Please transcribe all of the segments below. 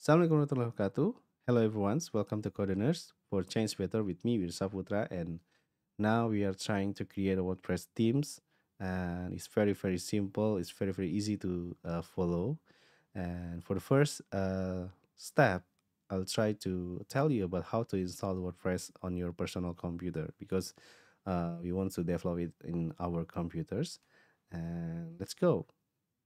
Assalamualaikum warahmatullahi wabarakatuh. Hello everyone, welcome to Codeners for Change Better with me, Wirsa Putra. And now we are trying to create a WordPress themes, and it's very simple. It's very easy to follow. And for the first step, I'll try to tell you about how to install WordPress on your personal computer because we want to develop it in our computers. And let's go.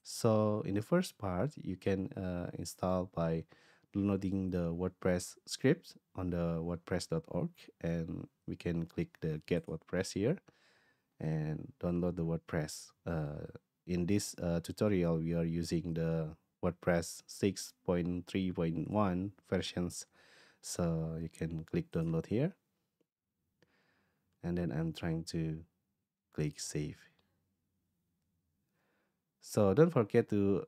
So in the first part, you can install by downloading the WordPress script on the wordpress.org, and we can click the Get WordPress here and download the WordPress. In this tutorial, we are using the WordPress 6.3.1 versions, so you can click download here, and then I'm trying to click save. So don't forget to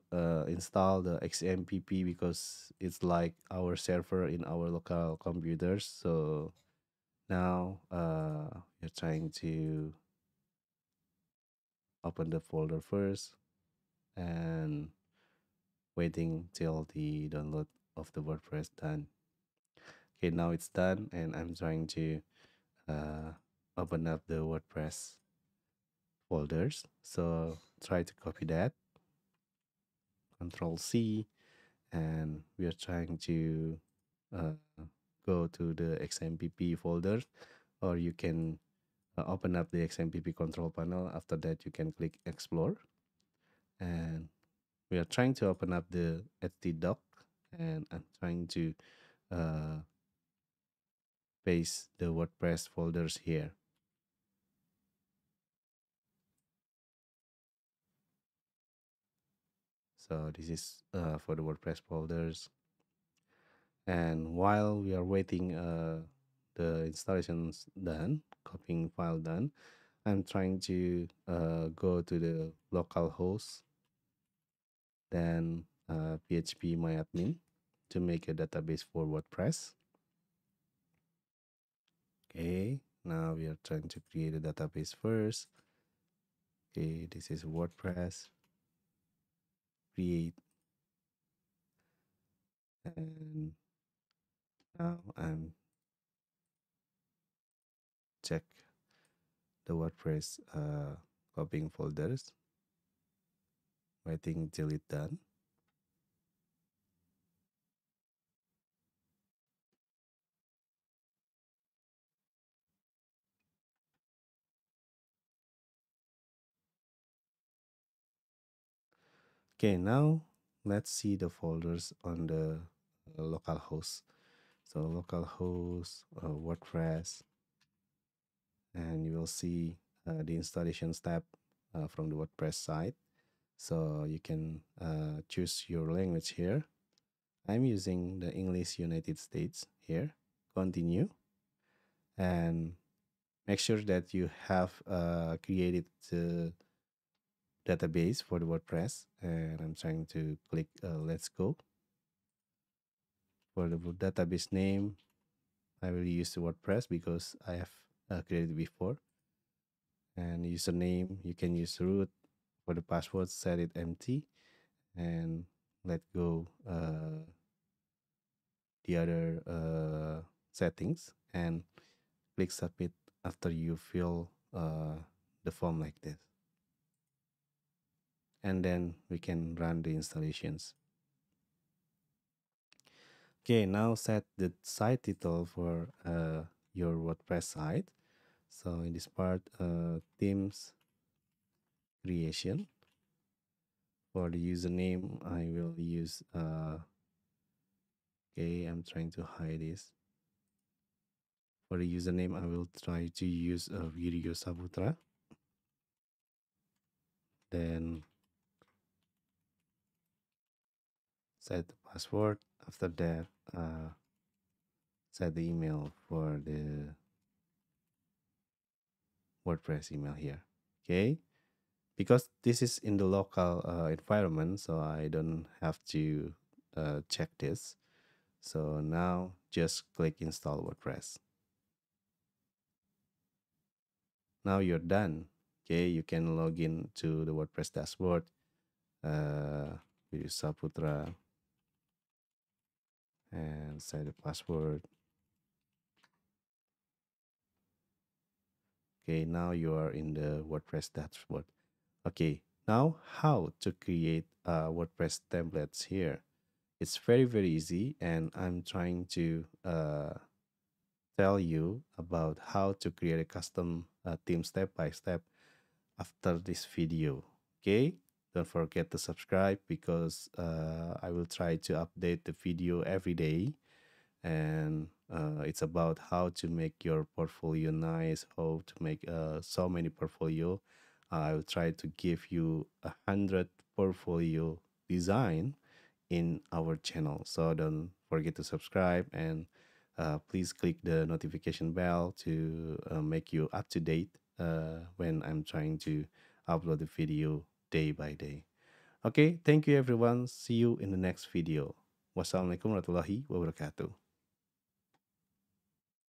install the XMPP because it's like our server in our local computers. So now you're trying to open the folder first and waiting till the download of the WordPress done. Okay, now it's done, and I'm trying to uh, open up the WordPress folders. So try to copy that, Control C, and we are trying to uh, go to the XMPP folder, or you can open up the XMPP control panel. After that, you can click explore, and we are trying to open up the htdoc, and I'm trying to uh, paste the WordPress folders here. So this is for the WordPress folders. And while we are waiting the installations done, copying file done, I'm trying to go to the local host, then PHP myadmin to make a database for WordPress. Okay, now we are trying to create a database first. Okay, this is WordPress, create, and now I'm check the WordPress copying folders, waiting till it done. Okay, now let's see the folders on the local host. So localhost, WordPress, and you will see the installations tab from the WordPress site. So you can choose your language here. I'm using the English United States here. Continue, and make sure that you have created the database for the WordPress. And I'm trying to click let's go. For the database name, I will use the WordPress because I have created before. And username, you can use root. For the password, set it empty, and let go the other settings, and click submit after you fill the form like this, and then we can run the installations. Okay, now set the site title for your WordPress site. So in this part, themes creation. For the username, I will use okay, I'm trying to hide this. For the username, I will try to use Video Saputra. Then set the password. After that, set the email for the WordPress email here. Okay, because this is in the local environment, so I don't have to check this. So now just click install WordPress. Now you're done. Okay, you can log in to the WordPress dashboard. Video Saputra. and set the password. Okay, now you are in the WordPress dashboard. Okay, now how to create WordPress templates here. It's very, very easy, and I'm trying to tell you about how to create a custom theme step by step after this video. Okay, don't forget to subscribe because I will try to update the video every day, and it's about how to make your portfolio nice, how to make so many portfolio. I will try to give you 100 portfolio design in our channel, so don't forget to subscribe, and please click the notification bell to make you up to date when I'm trying to upload the video day by day. Okay, thank you everyone. See you in the next video. Wassalamualaikum warahmatullahi wabarakatuh.